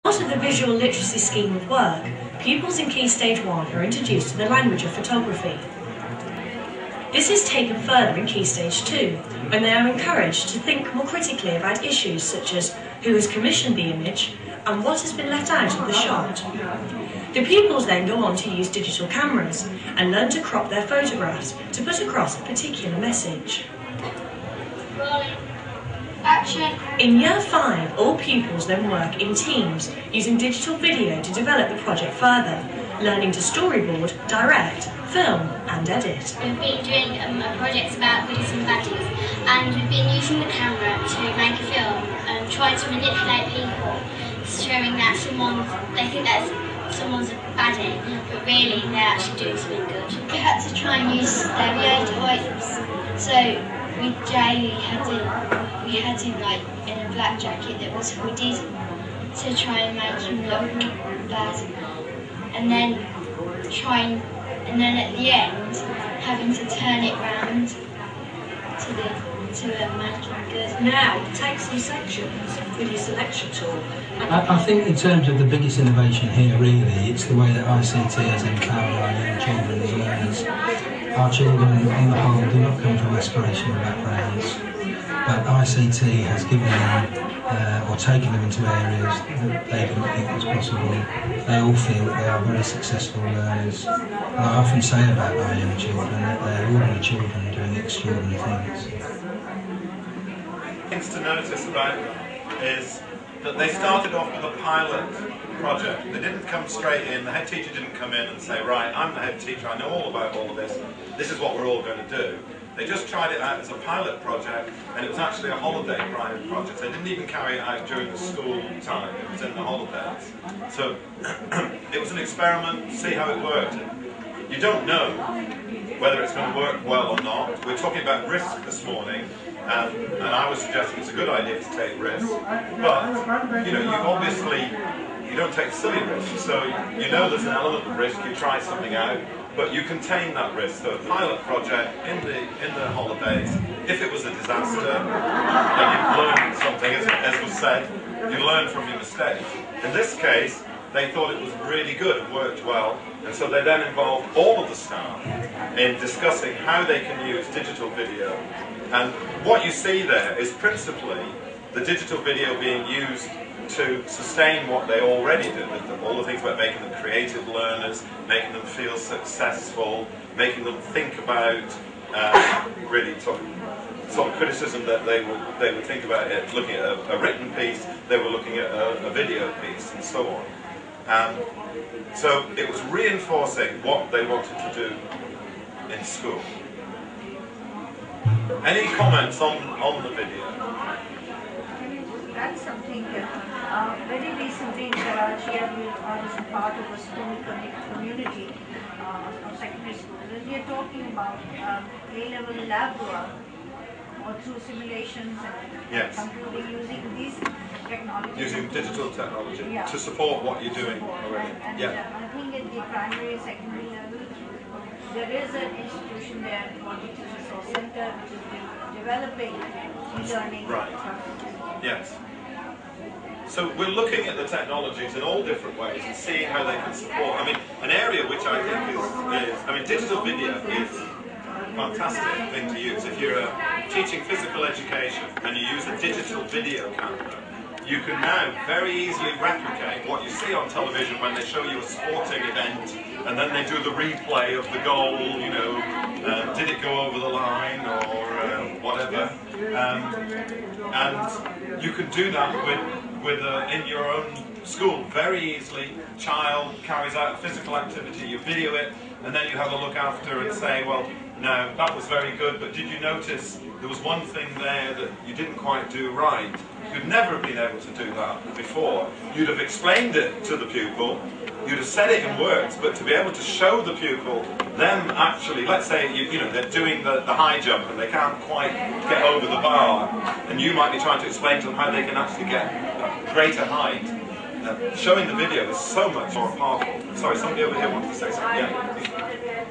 As part of the visual literacy scheme of work, pupils in Key Stage 1 are introduced to the language of photography. This is taken further in Key Stage 2, when they are encouraged to think more critically about issues such as who has commissioned the image and what has been left out of the shot. The pupils then go on to use digital cameras and learn to crop their photographs to put across a particular message. Action. In Year 5, all pupils then work in teams using digital video to develop the project further, learning to storyboard, direct, film and edit. We've been doing a project about goodies and baddies, and we've been using the camera to make a film and trying to manipulate people, showing that they think that someone's a baddie, but really they're actually doing something good. We had to try and use stereotypes, so we had him like in a black jacket that was hooded to try and make him look bad, and then at the end having to turn it round to make him good. Now take some sections with your selection tool. I think in terms of the biggest innovation here really, it's the way that ICT has empowered our young children as learners. Our children on the whole do not come from aspirational backgrounds, but ICT has given them or taken them into areas that they didn't think was possible. They all feel that they are very successful learners. And I often say about our young children that they're ordinary children doing extraordinary things. Things to notice about them is that they started off with a pilot project. They didn't come straight in, the head teacher didn't come in and say, right, I'm the head teacher, I know all about all of this, this is what we're all going to do. They just tried it out as a pilot project, and it was actually a holiday private project. They didn't even carry it out during the school time, it was in the holidays. So it was an experiment, see how it worked. You don't know whether it's going to work well or not. We're talking about risk this morning, and I was suggesting it's a good idea to take risks. But, you know, you don't take silly risks, so you know there's an element of risk, you try something out, but you contain that risk. So a pilot project in the holidays, if it was a disaster, then you've learned something, as was said, you learn from your mistakes. In this case, they thought it was really good and worked well, and so they then involved all of the staff in discussing how they can use digital video. And what you see there is principally the digital video being used to sustain what they already do, all the things about making them creative learners, making them feel successful, making them think about really sort of criticism that they would think about it, looking at a written piece, they were looking at a video piece, and so on. So it was reinforcing what they wanted to do in school. Any comments on the video? That's something very recently in Karachi, I was a part of a school community of secondary school, and we are talking about A-level lab work or through simulations and computing using these technologies. Using digital technology to support what you're doing already. And I think at the primary and secondary level, there is an institution there called the Resource Center, which is developing e-learning. Right. Yes. So we're looking at the technologies in all different ways and seeing how they can support. I mean, an area which I think is digital video is a fantastic thing to use. If you're teaching physical education and you use a digital video camera, you can now very easily replicate what you see on television when they show you a sporting event and then they do the replay of the goal, you know, did it go over the line or whatever. And you can do that in your own school very easily. Child carries out a physical activity, you video it, and then you have a look after and say, well, no, that was very good, but did you notice there was one thing there that you didn't quite do right? You'd never have been able to do that before. You'd have explained it to the pupil, you'd have said it in words, but to be able to show the pupil, them actually, let's say you know they're doing the high jump and they can't quite get over the bar, and you might be trying to explain to them how they can actually get greater height. Showing the video is so much more powerful. Sorry, somebody over here wanted to say something. Yeah.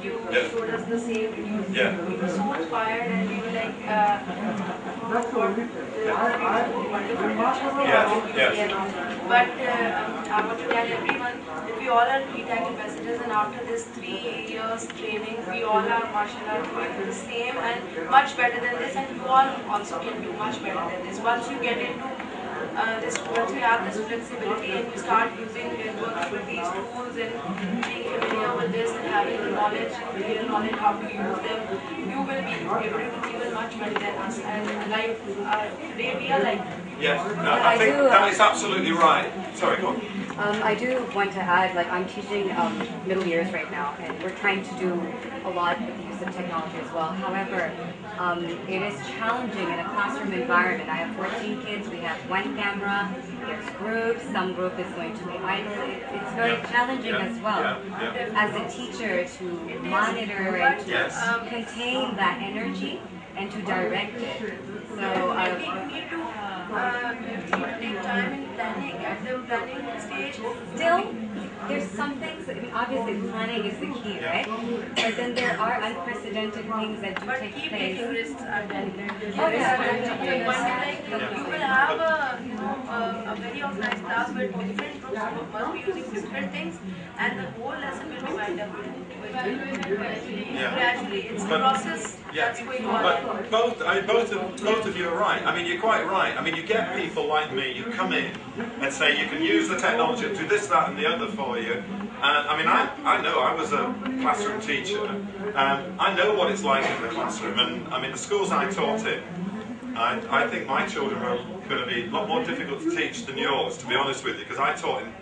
you showed us the same. We were so inspired and we were like, But I want to tell everyone that we all are BTech ambassadors, and after this 3 years training, we all are, mashallah, doing the same and much better than this, and you all also can do much better than this. Once you get into once you have this flexibility and you start using networks with these tools and being familiar with this and having the knowledge, real knowledge how to use them, you will be able to do even much better than us. And like today we are like. Yes, no, I think that is absolutely right. Sorry, go on. I do want to add, like, I'm teaching middle years right now, and we're trying to do a lot with the use of technology as well. However, it is challenging in a classroom environment. I have 14 kids, we have 1 camera, there's groups, some group is going to be idle. It's very challenging as well as a teacher to monitor and to contain that energy and to direct it. So take time in planning at the planning stage. Still, there's some things, I mean, obviously planning is the key, right? But then there are unprecedented things that do take place. But keep taking risks are done. You will have a very organized class where different groups must be using different things, and the whole lesson will be wound up gradually. It's a process that's going on. But both of you are right. I mean, you're quite right. I mean, you get people like me, you come in and say you can use the technology to do this, that and the other for you. And I mean, I know I was a classroom teacher. I know what it's like in the classroom. And I mean, the schools I taught in, I think my children are going to be a lot more difficult to teach than yours, to be honest with you, because I taught in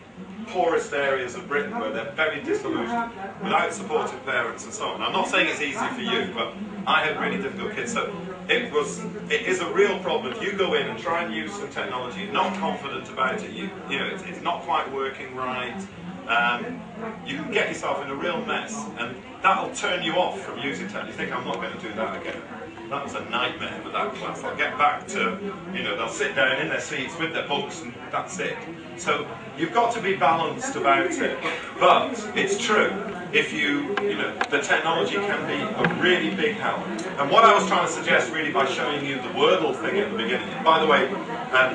poorest areas of Britain where they're very disillusioned, without supportive parents and so on. I'm not saying it's easy for you, but I had really difficult kids. So it is a real problem. If you go in and try and use some technology, you're not confident about it, you know, it's not quite working right, you can get yourself in a real mess, and that'll turn you off from using technology. You think, I'm not going to do that again. That was a nightmare with that class. I'll get back to, you know, they'll sit down in their seats with their books and that's it. So you've got to be balanced about it. But it's true, if you know, the technology can be a really big help. And what I was trying to suggest really by showing you the Wordle thing at the beginning, by the way,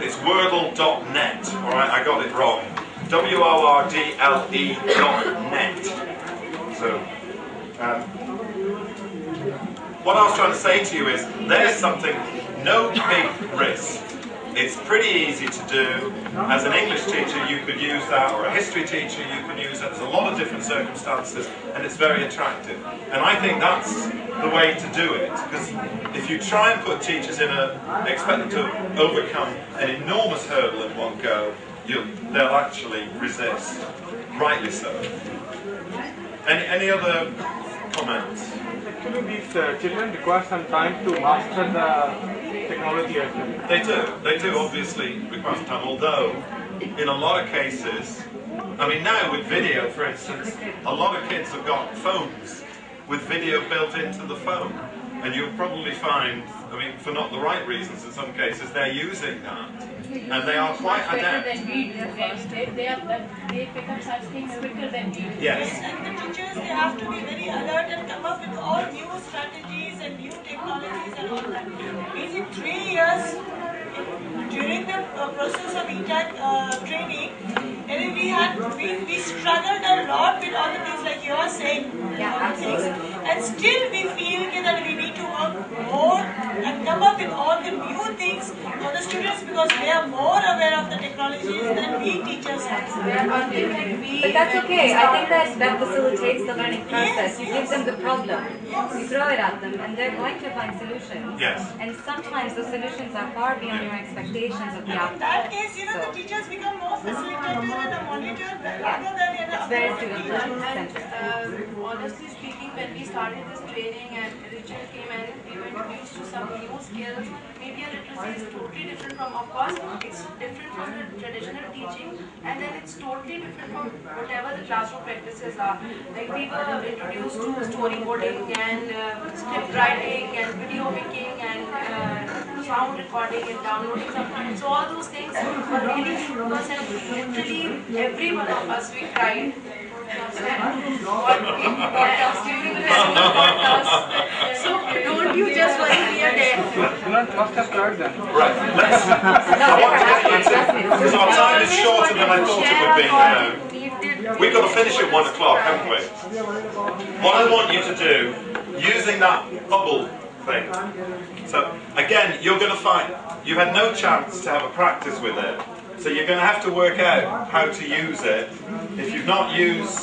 it's wordle.net, alright, I got it wrong. WORDLE.net. So, what I was trying to say to you is, there's something, no big risk. It's pretty easy to do. As an English teacher, you could use that, or a history teacher, you could use it. There's a lot of different circumstances, and it's very attractive. And I think that's the way to do it, because if you try and put teachers in expect them to overcome an enormous hurdle in one go, they'll actually resist. Rightly so. Any other comments? Actually, these children require some time to master the technology as well. They do obviously require some time, although in a lot of cases, I mean now with video for instance, a lot of kids have got phones with video built into the phone. And you'll probably find, I mean, for not the right reasons in some cases, they're using that. And they are quite adept. They pick up such things quicker than we do. Yes. And the teachers, they have to be very alert and come up with all new strategies and new technologies and all that. In 3 years, during the process of ETAC training, and we struggled a lot with all the things like you are saying, and still we feel that we need to work more and come up with all the new things for the students, because they are more aware of the technologies than we teachers are. But that's okay. I think that facilitates the learning process. You give them the problem, you throw it at them, and they're going to find solutions. Yes. And sometimes the solutions are far beyond your expectations of the outcome. In that case, you know, the teachers become more facilitated and a monitor rather than it's very student-centered. Honestly speaking, when we started this training and Richard came and we were introduced to some new skills. Media literacy is totally different from, of course, it's different from the traditional teaching, and then it's totally different from whatever the classroom practices are. Like we were introduced to storyboarding and script writing and video making and sound recording and downloading something. So all those things were really focused, and literally every one of us, we cried. So don't you just worry, we are there. Must have heard them. Right, let's. So our time is shorter than I thought it would be now. We've got to finish at 1 o'clock, haven't we? What I want you to do, using that bubble thing. So again, you're going to find you've had no chance to have a practice with it. So you're going to have to work out how to use it. If you've not used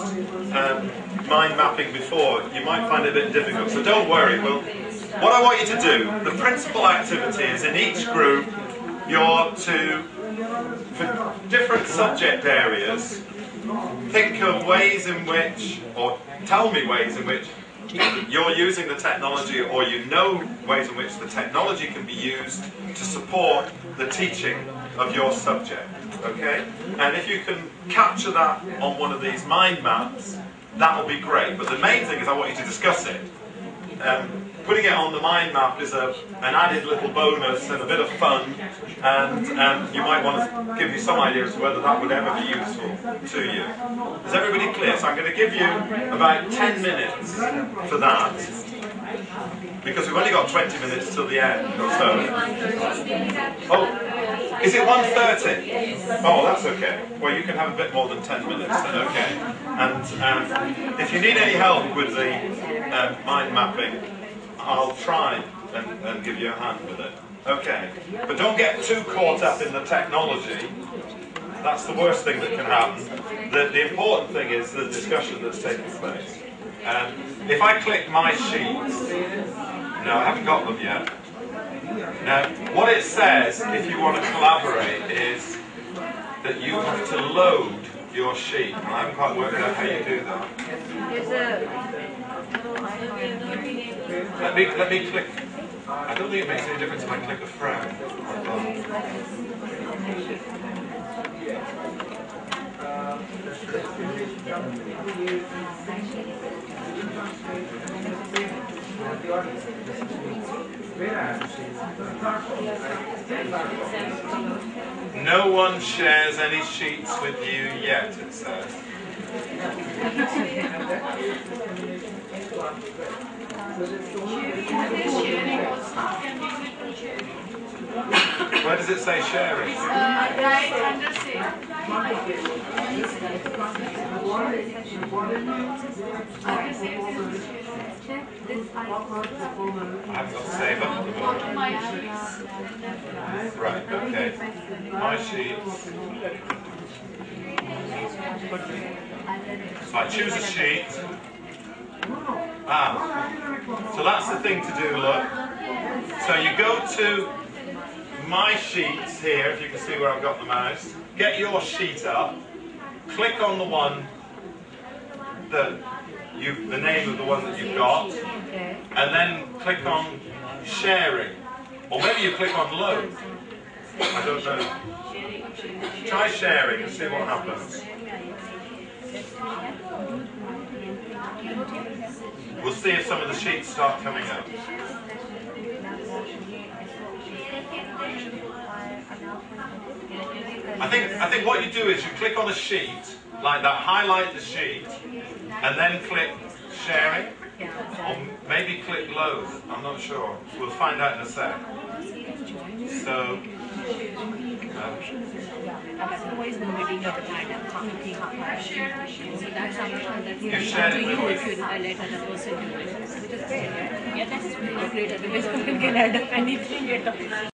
mind mapping before, you might find it a bit difficult. So don't worry. Well, what I want you to do, the principal activity is in each group, you're to, for different subject areas, think of ways in which, or tell me ways in which you're using the technology, or you know ways in which the technology can be used to support the teaching of your subject, okay? And if you can capture that on one of these mind maps, that will be great. But the main thing is I want you to discuss it. Putting it on the mind map is an added little bonus and a bit of fun, and you might want to give you some idea as to whether that would ever be useful to you. Is everybody clear? So I'm going to give you about 10 minutes for that, because we've only got 20 minutes till the end or so. Oh, is it 1:30? Oh, that's okay. Well, you can have a bit more than 10 minutes then, okay. And if you need any help with the mind mapping, I'll try and give you a hand with it. Okay. But don't get too caught up in the technology. That's the worst thing that can happen. The important thing is the discussion that's taking place. If I click my sheets, no, I haven't got them yet. Now, what it says, if you want to collaborate, is that you have to load your sheet. And I haven't quite worked out how you do that. Let me click. I don't think it makes any difference if I click a frame. No one shares any sheets with you yet, it says. Where does it say sharing? Right under save. I haven't got save up at the moment. Right, okay. My sheets. So I choose a sheet. So that's the thing to do, look. So you go to my sheets here, if you can see where I've got the mouse. Get your sheet up, click on the one that the name of the one that you've got, and then click on sharing. Or maybe you click on load. I don't know. Try sharing and see what happens. We'll see if some of the sheets start coming up. I think what you do is you click on a sheet like that, highlight the sheet, and then click sharing, or maybe click load. I'm not sure. We'll find out in a sec. So. You shared it with